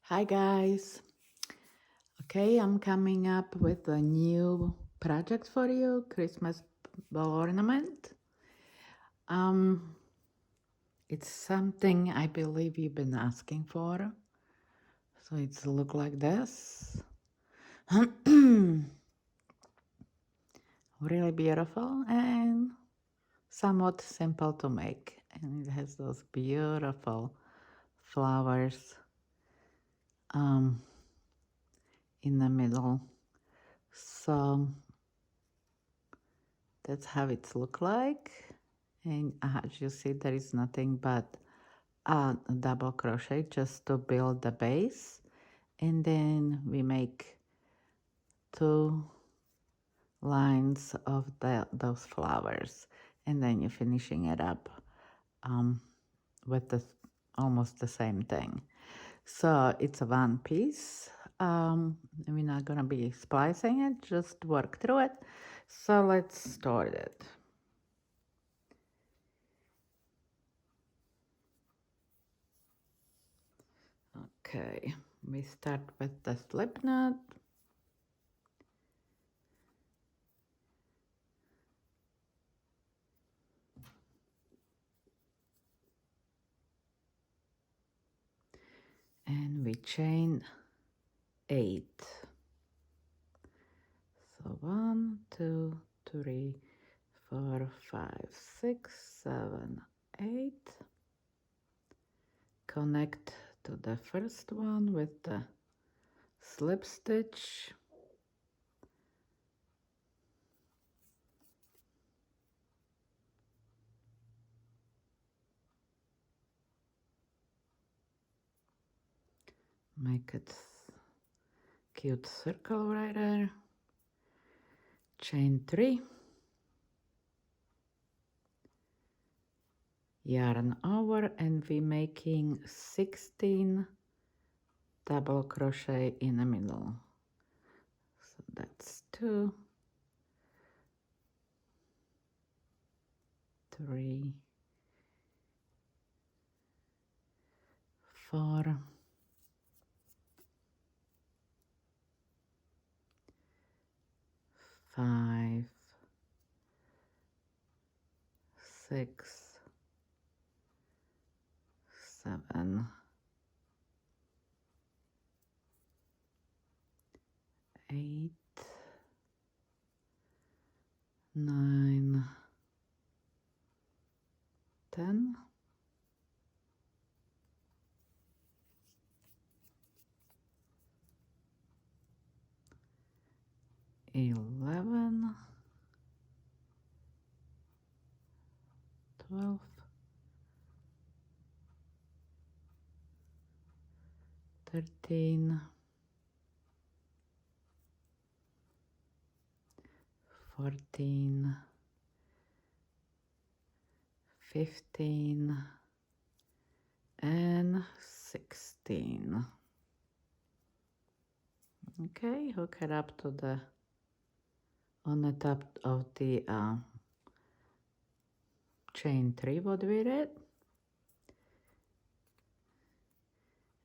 Hi guys. Okay, I'm coming up with a new project for you, Christmas ball ornament. Um, it's something I believe you've been asking for. So it's look like this. Really beautiful and somewhat simple to make. And it has those beautiful flowers in the middle. So that's how it look like. And as you see, there is nothing but a double crochet just to build the base. And then we make 2 lines of those flowers. And then you're finishing it up with almost the same thing. So it's a one piece. We're not gonna be splicing it, just work through it. So let's start it. Okay, we start with the slip knot. And we chain 8. So 1, 2, 3, 4, 5, 6, 7, 8. Connect to the first one with the slip stitch. Make it cute circle right there. Chain 3. Yarn over, and we making 16 double crochet in the middle. So that's 2, 3, 4, 5, 6, 7, 8, 9, 10, 11, 12, 13, 14, 15, and 16. Okay, hook it up to the on the top of the chain 3 what we did,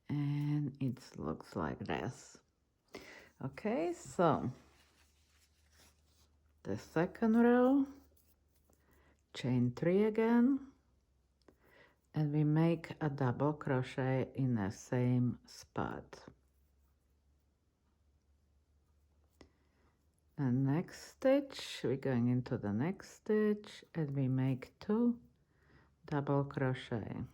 and it looks like this. Okay, so the second row, chain 3 again, and we make a double crochet in the same spot. The next stitch, we're going into the next stitch, and we make 2 double crochet.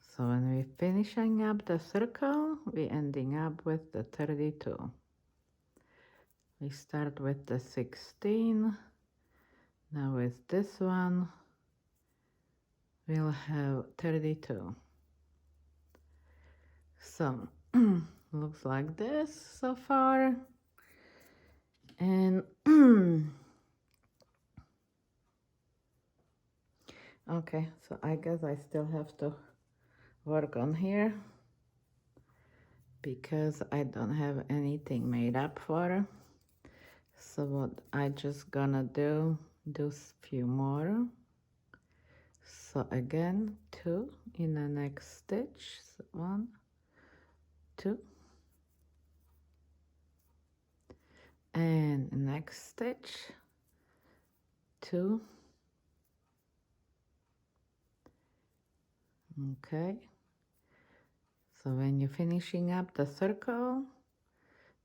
So when we're finishing up the circle, we're ending up with the 32. We start with the 16. Now with this one, we'll have 32. So looks like this so far. And okay, so I guess I still have to work on here because I don't have anything made up for her. So what I just gonna do a few more So again 2 in the next stitch. So 1, 2, and next stitch 2. Okay, so when you're finishing up the circle,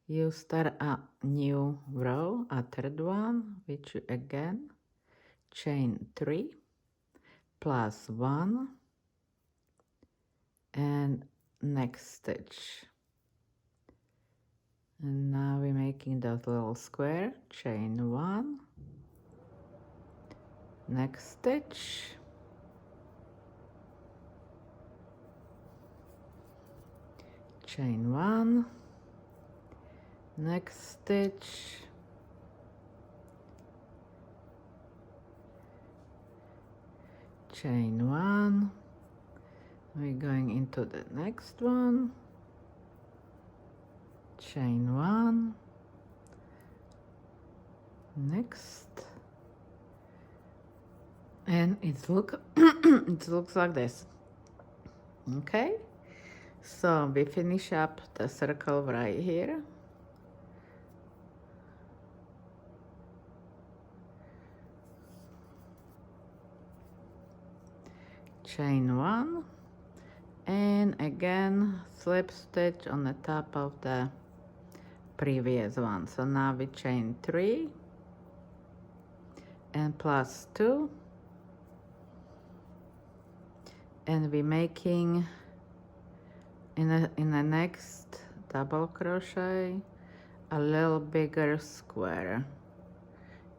you start a new row, a third one, which you again chain 3 plus 1 and next stitch. And now we're making that little square, chain 1, next stitch, chain 1, next stitch, chain 1, we're going into the next one, chain 1, next, and it looks like this. Okay, so we finish up the circle right here. Chain 1, and again slip stitch on the top of the previous one. So now we chain 3 and plus 2, and we're making in the next double crochet a little bigger square,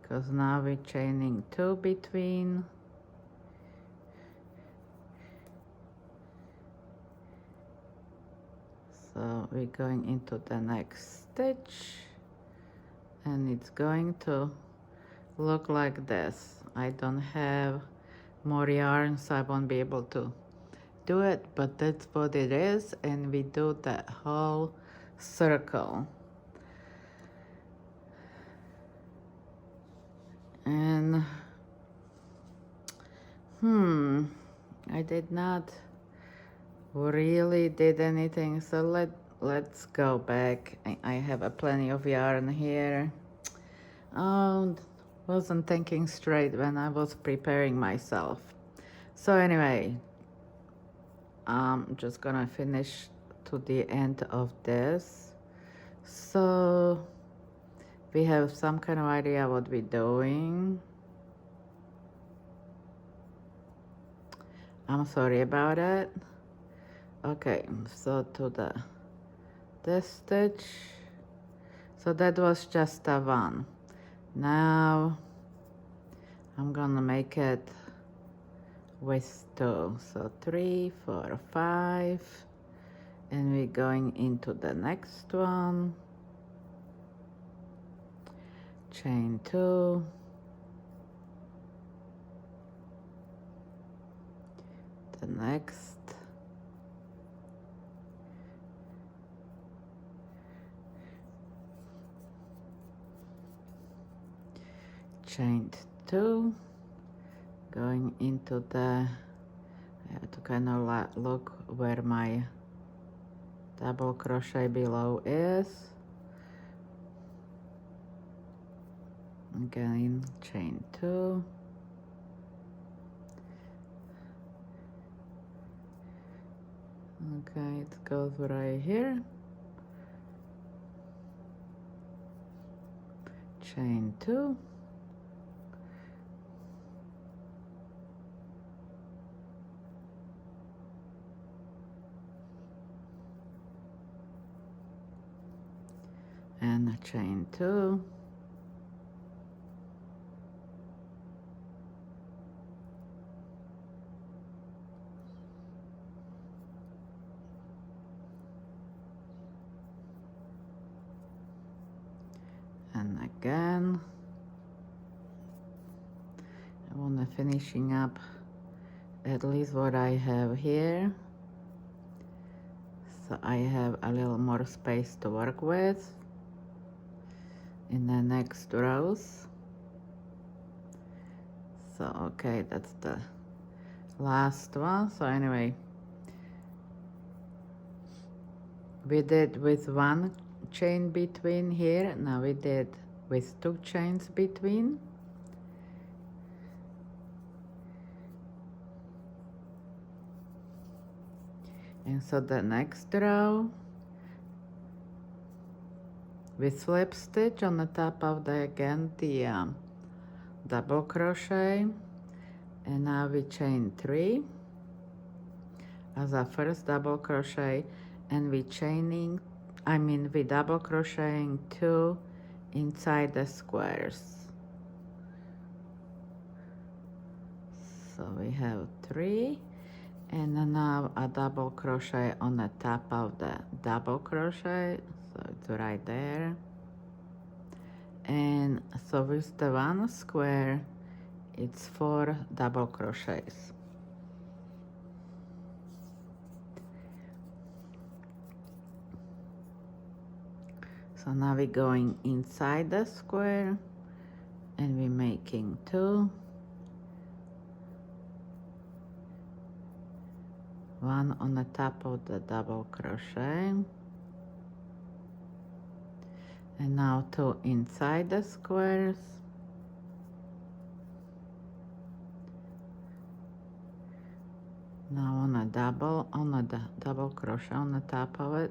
because now we're chaining 2 between. So we're going into the next stitch, and it's going to look like this. I don't have more yarn, so I won't be able to do it, but that's what it is, and we do that whole circle. And I did not really did anything, so let's go back. I have a plenty of yarn here. Wasn't thinking straight when I was preparing myself. So anyway, I'm just gonna finish to the end of this. So we have some kind of idea what we're doing. I'm sorry about it. Okay, so to this stitch, so that was just a 1. Now I'm gonna make it with 2, so 3, 4, 5, and we're going into the next one, chain 2, the next, chain 2, going into the, I have to kind of look where my double crochet below is. Again, chain 2, okay, it goes right here, chain 2, and a chain 2, and again. I want to finishing up at least what I have here, so I have a little more space to work with in the next rows. So okay, that's the last one. So anyway, we did with one chain between here. Now we did with 2 chains between. And so the next row, we slip stitch on the top of the, again, the double crochet. And now we chain 3 as our first double crochet, and we double crocheting 2 inside the squares. So we have 3, and now a double crochet on the top of the double crochet, so it's right there. And so with the one square, it's 4 double crochets. So now we're going inside the square, and we're making 2, 1 on the top of the double crochet, and now 2 inside the squares, now on a double crochet on the top of it.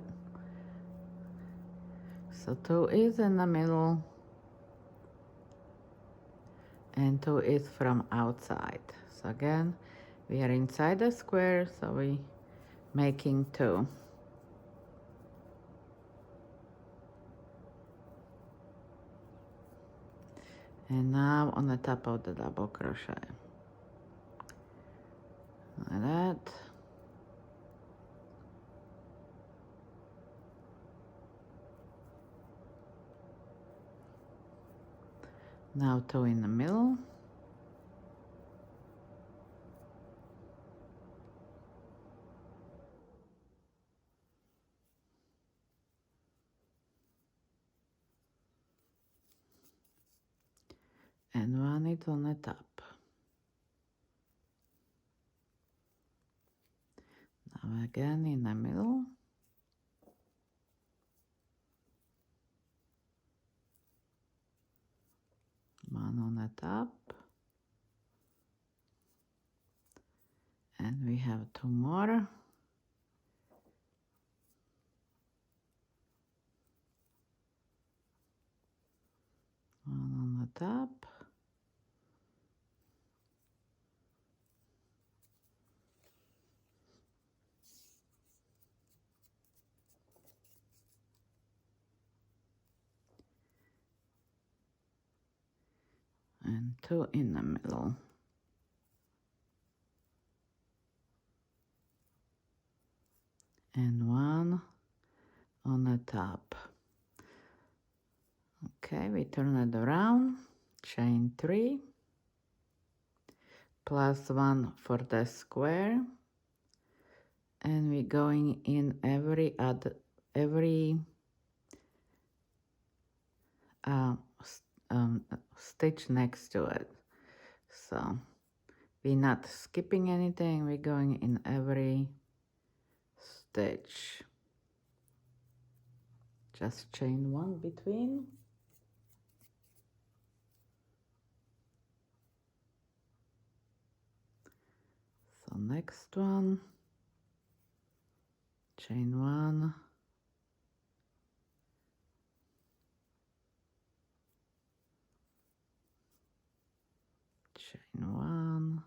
So 2 is in the middle, and 2 is from outside. So again, we are inside the square, so we making 2. And now on the top of the double crochet, like that. Now 2 in the middle. And 1 is on the top. Now again in the middle. One on the top. And we have 2 more. One on the top. And 2 in the middle. And 1 on the top. Okay, we turn it around, chain 3, plus 1 for the square, and we're going in every stitch next to it. So we're not skipping anything, we're going in every stitch. Just chain 1 between. So next one, chain 1, chain 1,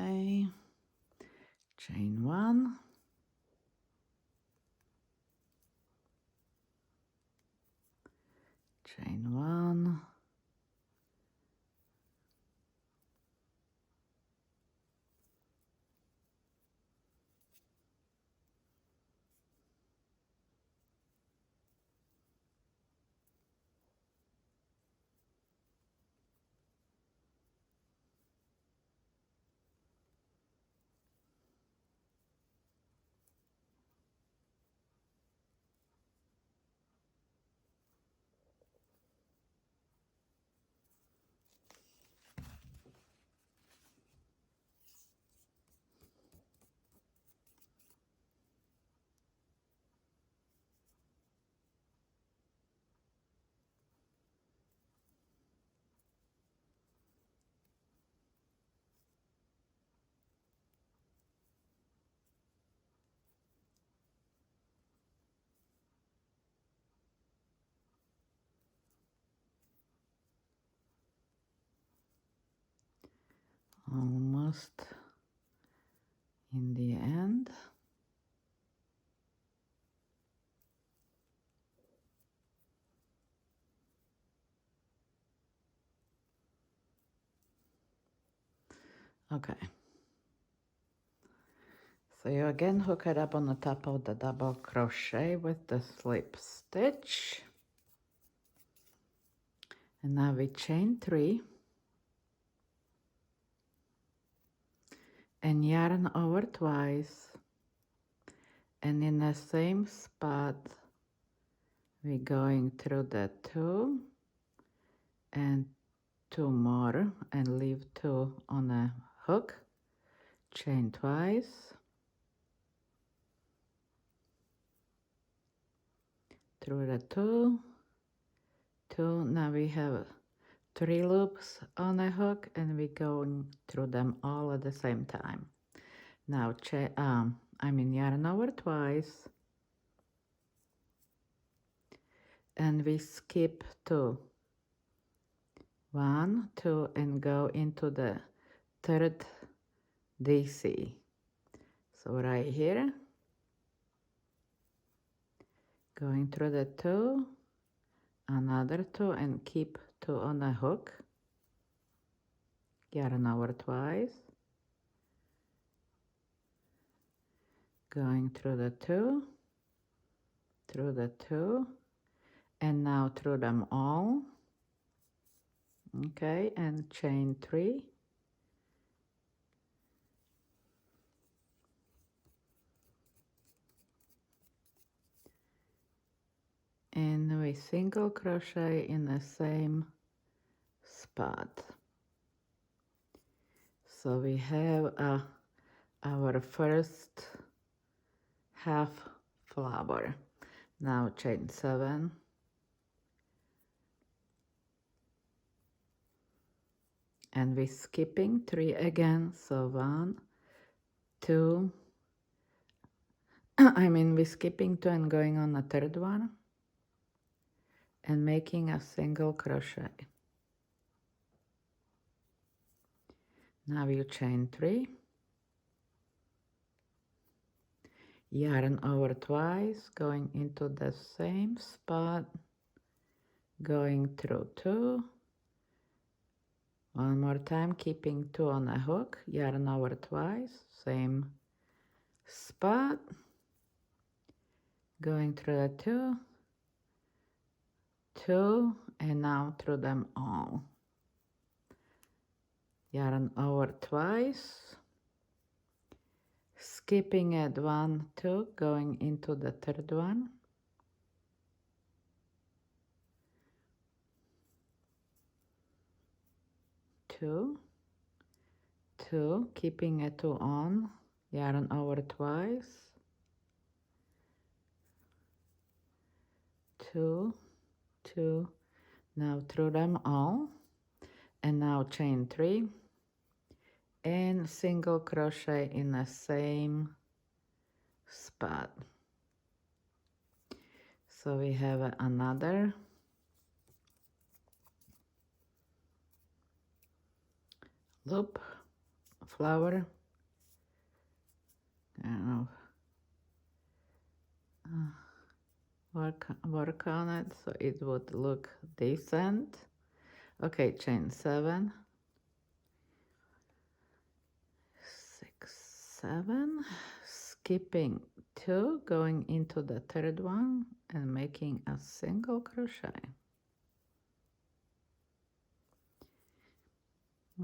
Okay, chain 1, chain 1, almost in the end. Okay. So you again hook it up on the top of the double crochet with the slip stitch. And now we chain 3 and yarn over twice. And in the same spot, we're going through the 2 and 2 more and leave 2 on a hook. Chain twice. Through the 2, 2. Now we have 3 loops on a hook and we're going through them all at the same time. Now yarn over twice and we skip 2, 1, 2 and go into the 3rd DC. So right here, going through the 2, another 2 and keep 2 on a hook. Yarn over twice. Going through the 2, through the 2, and now through them all. Okay, and chain 3. And we single crochet in the same spot. So we have our first half flower. Now chain 7. And we're skipping 3 again. So 1, 2. we're skipping 2 and going on the 3rd one. And making a single crochet. Now you chain 3. Yarn over twice, going into the same spot, going through 2. One more time, keeping 2 on a hook, yarn over twice, same spot, going through the 2, 2, and now through them all. Yarn over twice, skipping at 1, 2, going into the 3rd one. Two, 2, keeping a 2 on, yarn over twice, 2, 2, now through them all, and now chain 3 and single crochet in the same spot. So we have another loop, flower, kind of work on it so it would look decent. Okay, chain 7, 6, 7, skipping 2, going into the third one and making a single crochet.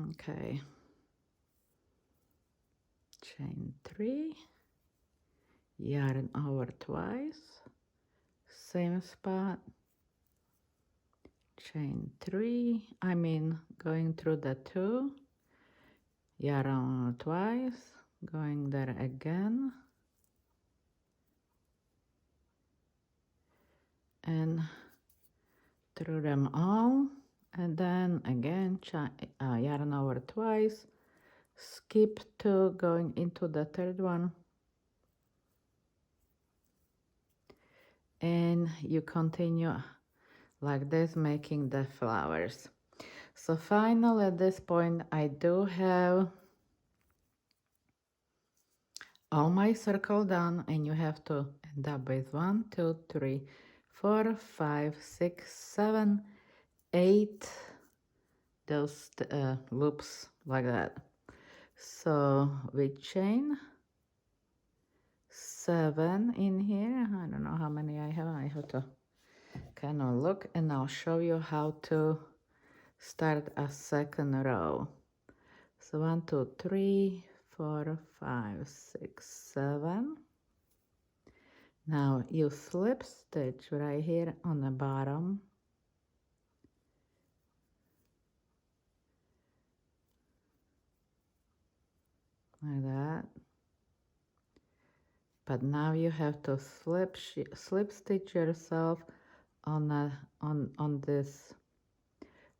Okay, chain 3, yarn over twice, same spot, chain 3, going through the 2, yarn over twice, going there again, and through them all, and then again yarn over twice, skip 2, going into the third one, and you continue like this, making the flowers. So finally at this point I do have all my circle done, and you have to end up with 1, 2, 3, 4, 5, 6, 7, 8 those loops like that. So we chain 7 in here. I don't know how many I have to kind of look, and I'll show you how to start a second row. So 1, 2, 3, 4, 5, 6, 7. Now you slip stitch right here on the bottom, like that. But now you have to slip stitch yourself on this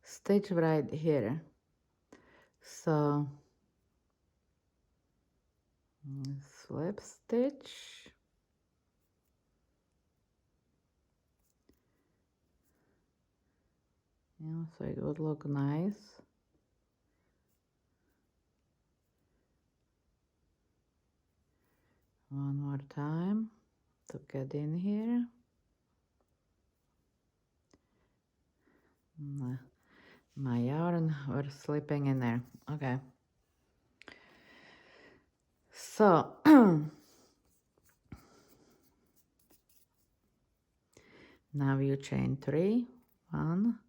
stitch right here. So slip stitch, yeah, so it would look nice. One more time to get in here. My yarn were slipping in there. Okay. So now you chain 3, 1,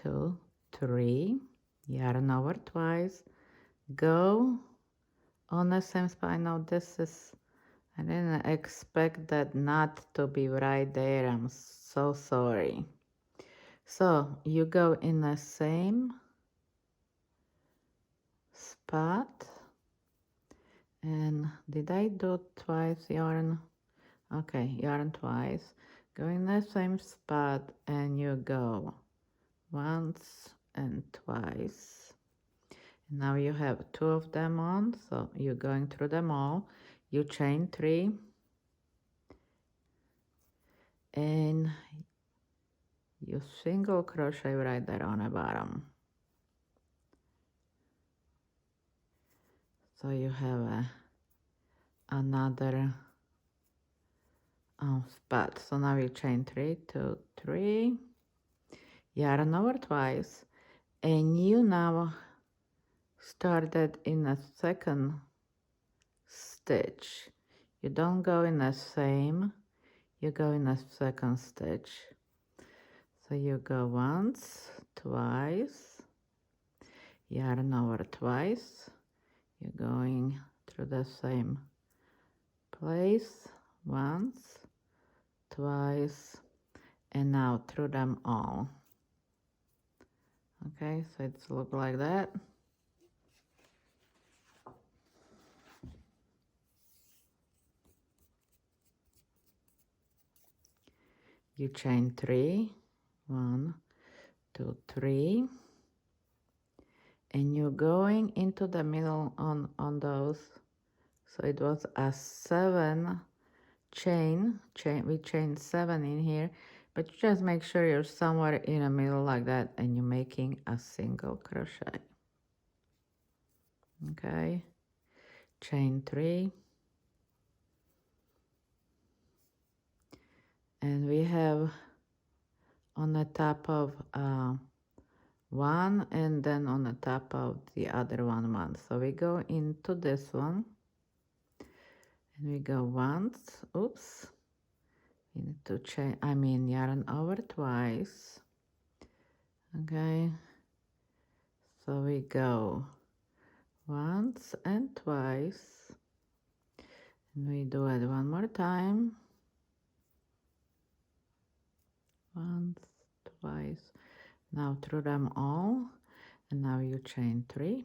2, 3, yarn over twice, go on the same spot. Now this is, I didn't expect that knot to be right there. I'm so sorry. So you go in the same spot, and did I do twice yarn? Okay, yarn twice, go in the same spot, and you go once and twice. Now you have 2 of them on, so you're going through them all. You chain 3, and you single crochet right there on the bottom. So you have another spot. So now you chain 3, 2, 3, yarn over twice, and you now started in a second stitch. You don't go in the same, you go in a second stitch. So you go once, twice, yarn over twice, you're going through the same place once, twice, and now through them all. Okay, so it's look like that. You chain 3, 1, 2, 3, and you're going into the middle on those. So it was a 7 chain, we chained 7 in here, but you just make sure you're somewhere in the middle like that, and you're making a single crochet. Okay, chain 3, and we have on the top of one, and then on the top of the other one. So we go into this one, and we go once, oops, we need to change, yarn over twice, okay, so we go once and twice, and we do it one more time, once, twice, now through them all, and now you chain 3,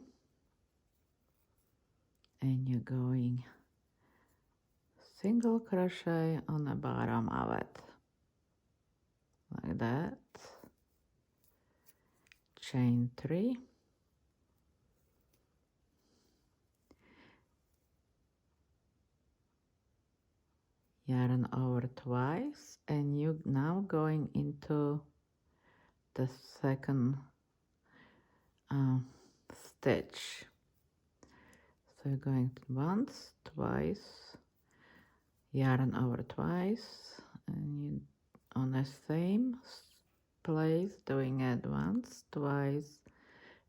and you're going single crochet on the bottom of it, like that, chain 3, yarn over twice, and you now going into the second stitch. So you're going once, twice, yarn over twice, and you on the same place doing it once, twice,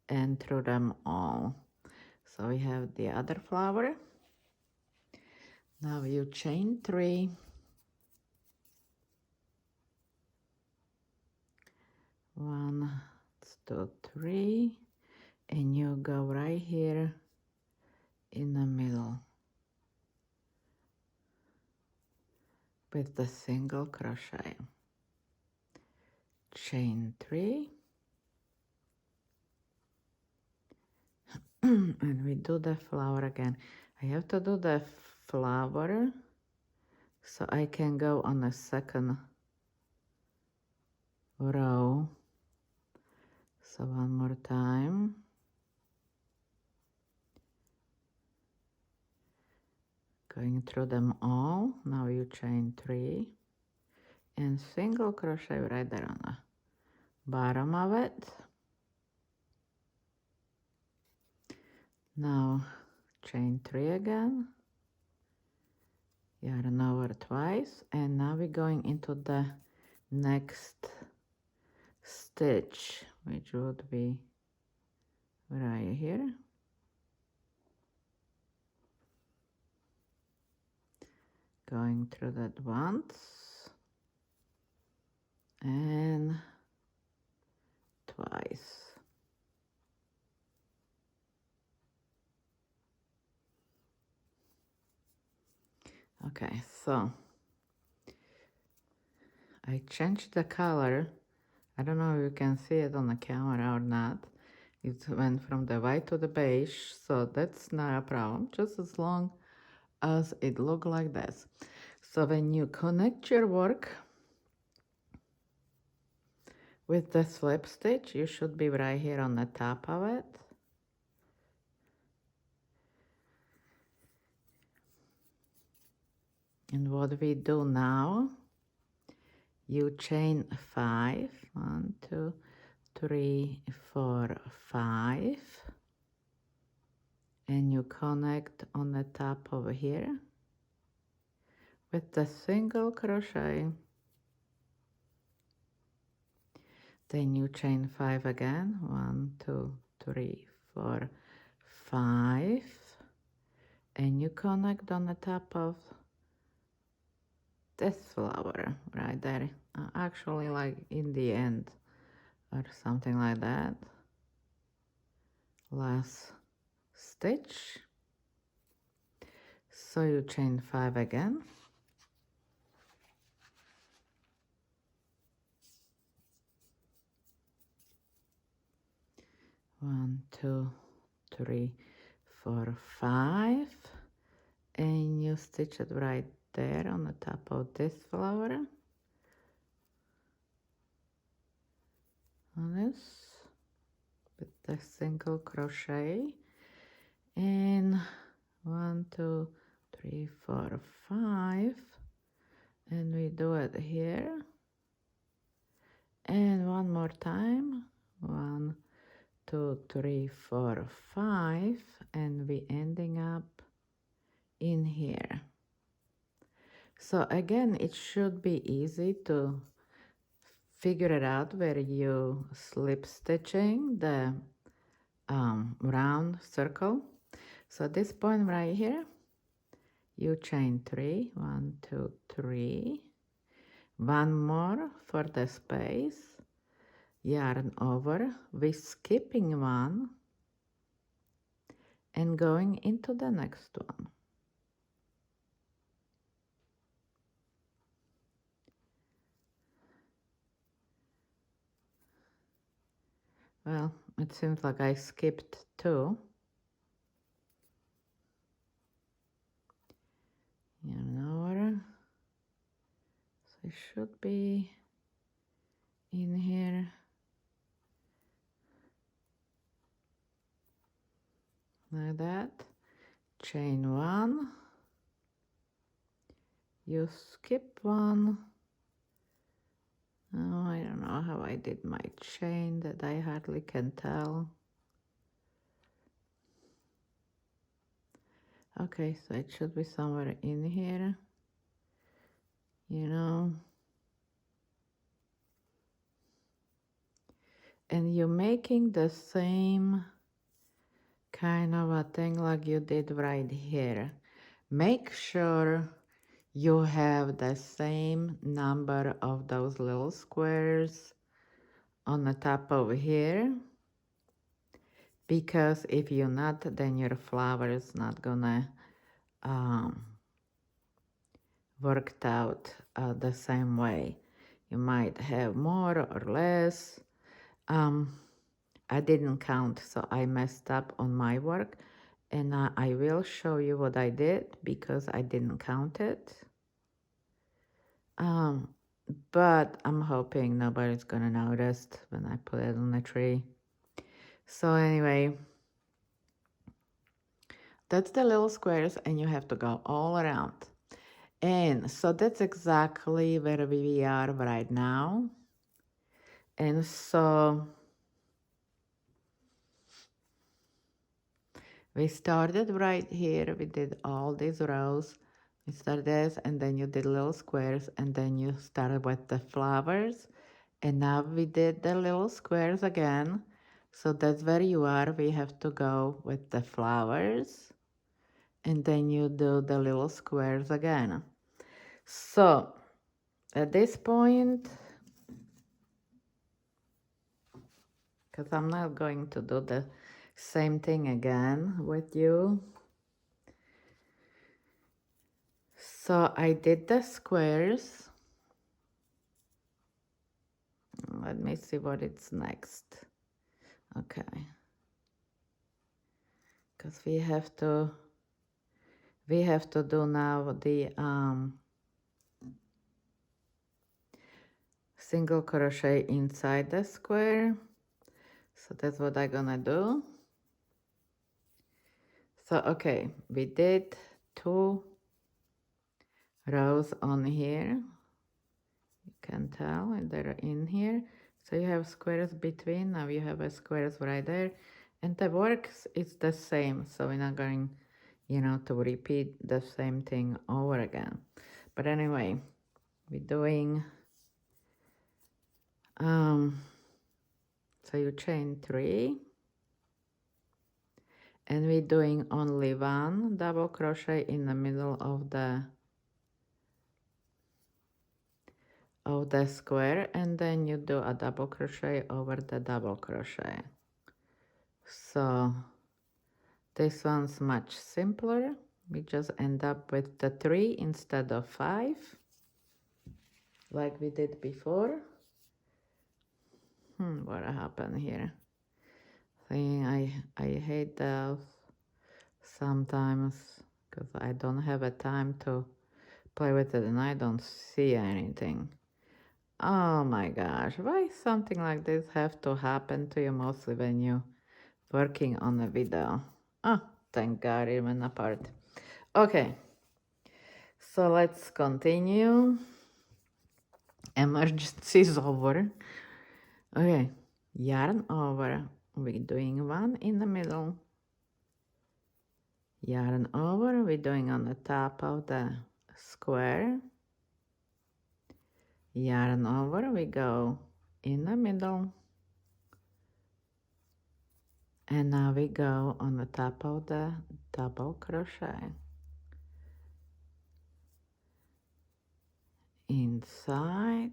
and through them all. So we have the other flower. Now you chain 3, 1, 2, 3, and you go right here in the middle with the single crochet, chain 3, and we do the flower again. I have to do the flower so I can go on the second row. So one more time, going through them all. Now you chain 3 and single crochet right there on the bottom of it. Now chain 3 again, yarn over twice, and now we're going into the next stitch, which would be right here. Going through that once and twice. Okay, so I changed the color. I don't know if you can see it on the camera or not. It went from the white to the beige, so that's not a problem, just as long as it look like this. So when you connect your work with the slip stitch, you should be right here on the top of it. And what we do now, you chain 5, 1, 2, 3, 4, 5, and you connect on the top over here with the single crochet. Then you chain 5 again, 1, 2, 3, 4, 5, and you connect on the top of this flower right there, actually like in the end or something like that. Last stitch, so you chain 5 again, one, 2, 3, 4, 5, and you stitch it right there on the top of this flower, on this, with the single crochet, and 1, 2, 3, 4, 5, and we do it here, and one more time, 1, 2, 3, 4, 5, and we ending up in here. So again, it should be easy to figure it out where you slip stitching the round circle. So this point right here, you chain 3, 1, 2, 3, one more for the space, yarn over, we skipping one and going into the next one. Well, it seems like I skipped 2. Yarn over, so it should be in here. Like that. Chain 1. You skip 1. Oh, I don't know how I did my chain that I hardly can tell. Okay, so it should be somewhere in here, you know. And you're making the same kind of a thing like you did right here. Make sure you have the same number of those little squares on the top over here, because if you're not, then your flower is not gonna worked out the same way. You might have more or less. I didn't count, so I messed up on my work, and I will show you what I did because I didn't count it. But I'm hoping nobody's gonna notice when I put it on the tree. So anyway, that's the little squares, and you have to go all around. And so that's exactly where we are right now. And so we started right here. We did all these rows. We started this, and then you did little squares, and then you started with the flowers. And now we did the little squares again. So that's where you are. We have to go with the flowers, and then you do the little squares again. So at this point, because I'm not going to do the same thing again with you. So I did the squares. Let me see what it's next. Okay. Because we have to do now the single crochet inside the square. So that's what I'm gonna do. So okay, we did 2 rows on here. You can tell they're in here. So you have squares between. Now you have a squares right there, and the works is the same. So we're not going, you know, to repeat the same thing over again. But anyway, we're doing. So you chain 3. And we're doing only 1 double crochet in the middle of the square, and then you do a double crochet over the double crochet. So this one's much simpler. We just end up with the 3 instead of 5, like we did before. What happened here? See, I hate those sometimes because I don't have a time to play with it and I don't see anything. Oh my gosh, why something like this have to happen to you mostly when you're working on a video? Oh, thank God it went apart. Okay, so let's continue. Emergency is over. Okay, yarn over. We're doing 1 in the middle. Yarn over, we're doing on the top of the square. yarn over, we go in the middle, and now we go on the top of the double crochet, inside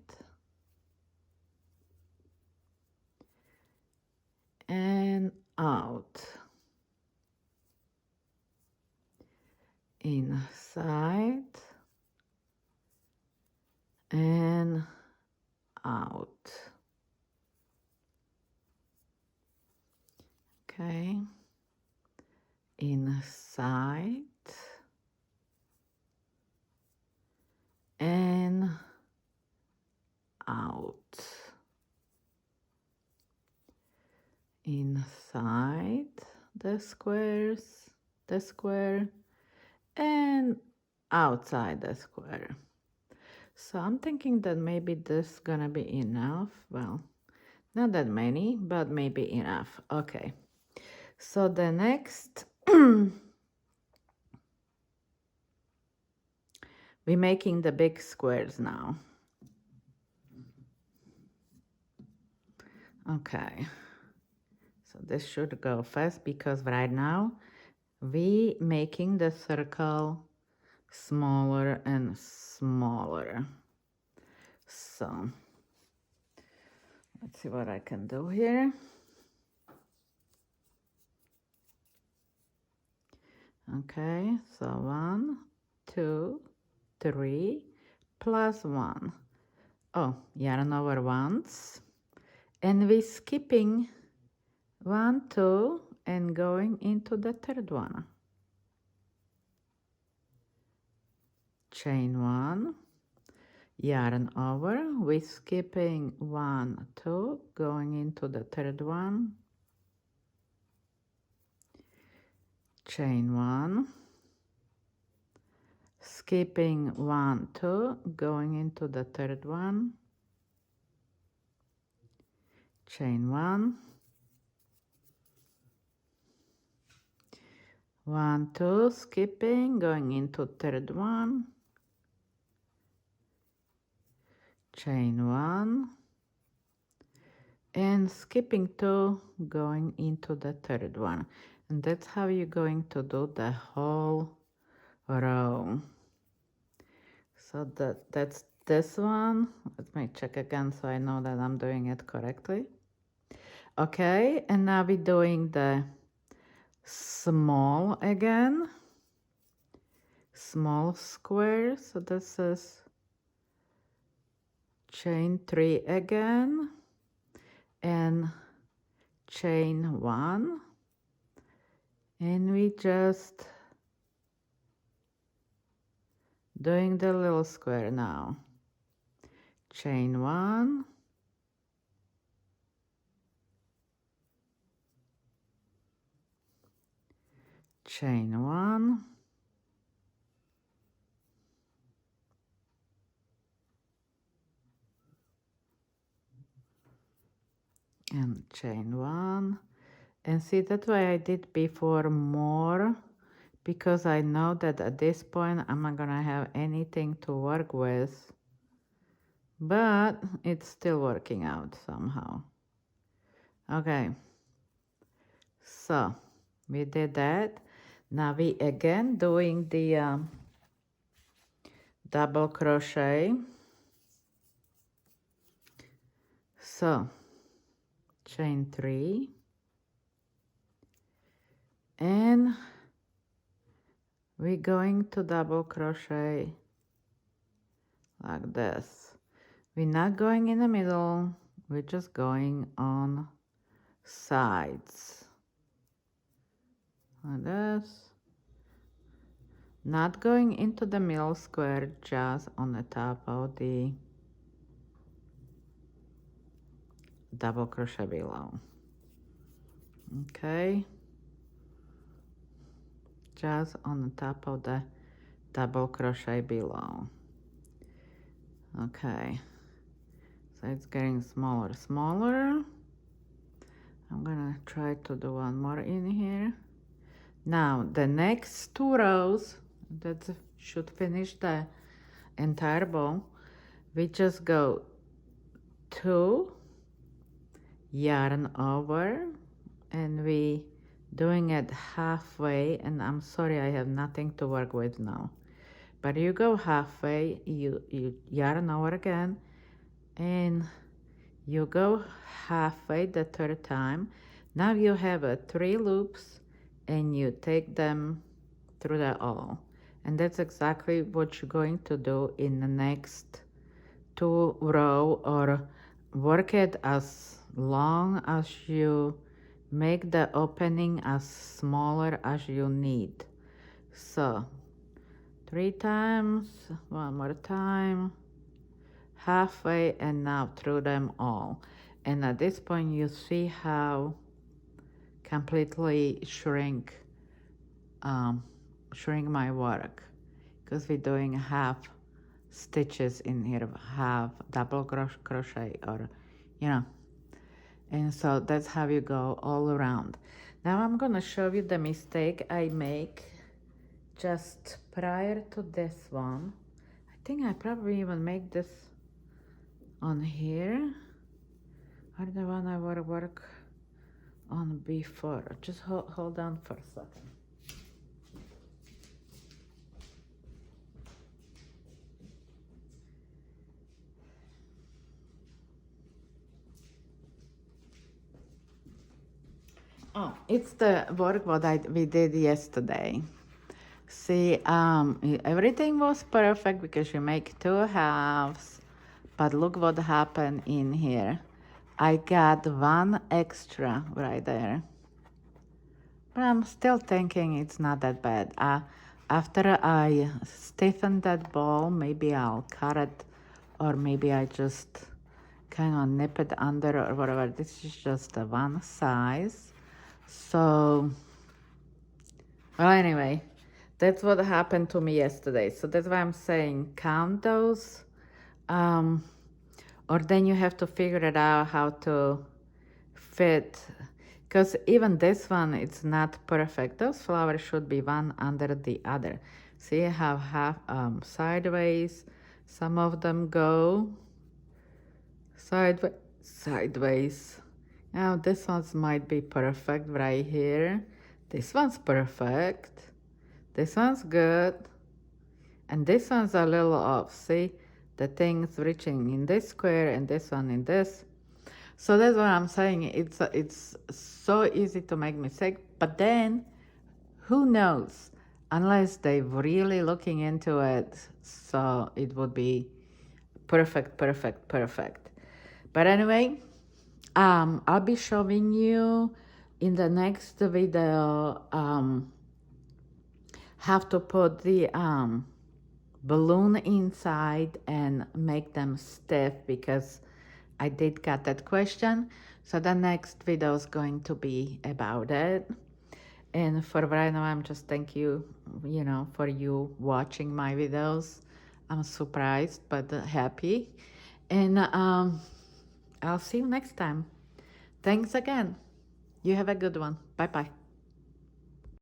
and out, inside and out. Okay, inside and out, inside the squares, the square, and outside the square. So I'm thinking that maybe this is gonna be enough. Well, not that many, but maybe enough. Okay, so the next we're making the big squares now. Okay, so this should go fast because right now we making the circle smaller and smaller. So let's see what I can do here. Okay, so 1, 2, 3 plus 1. Oh, yarn over once, and we skipping 1, 2 and going into the third one. Chain 1, yarn over, we skipping 1, 2, going into the third one. Chain 1, skipping 1, 2, going into the third one. Chain 1, 1, 2, skipping, going into third one. Chain 1, and skipping 2, going into the third one. And that's how you're going to do the whole row. So that's this one. Let me check again so I know that I'm doing it correctly. Okay, and now we're doing the small again. Small square. So this is chain 3 again. And chain 1. And we just doing the little square now. Chain 1, chain 1, and chain 1. And see, that's why I did before more, because I know that at this point I'm not gonna have anything to work with, but it's still working out somehow. Okay, so we did that. Now we again doing the double crochet. So chain 3, and we're going to double crochet like this. We're not going in the middle, we're just going on sides like this. Not going into the middle square, just on the top of the double crochet below. Okay, just on the top of the double crochet below. Okay, so it's getting smaller. I'm gonna try to do one more in here. Now the next 2 rows that should finish the entire bow, we just go 2 yarn over, and we doing it halfway, and I'm sorry I have nothing to work with now, but you go halfway, you yarn over again, and you go halfway the third time. Now you have 3 loops, and you take them through the all, and that's exactly what you're going to do in the next 2 row, or work it as long as you make the opening as smaller as you need. So 3 times, 1 more time, halfway, and now through them all. And at this point you see how completely shrink my work, because we're doing half stitches in here, half double crochet, or and so that's how you go all around. Now I'm gonna show you the mistake I make just prior to this one. I think I probably even make this on here, or the one I will work on before. Just hold on for a second. Oh, it's the work what we did yesterday. See, everything was perfect because you make 2 halves, but look what happened in here. I got 1 extra right there, but I'm still thinking it's not that bad. After I stiffen that ball, maybe I'll cut it, or maybe I just kind of nip it under or whatever. This is just a 1 size. So, well, anyway, that's what happened to me yesterday. So that's why I'm saying count those, or then you have to figure it out how to fit, because even this one, it's not perfect. Those flowers should be one under the other. See how half sideways, some of them go sideways. Now this one's might be perfect right here. This one's perfect. This one's good. And this one's a little off. See, the thing's reaching in this square and this one in this. So that's what I'm saying. It's so easy to make mistake. But then, who knows? Unless they're really looking into it, so it would be perfect. But anyway, I'll be showing you in the next video how to put the balloon inside and make them stiff, because I did get that question. So the next video is going to be about it. And for right now, I'm just thank you, for you watching my videos. I'm surprised but happy. And I'll see you next time. Thanks again. You have a good one. Bye-bye.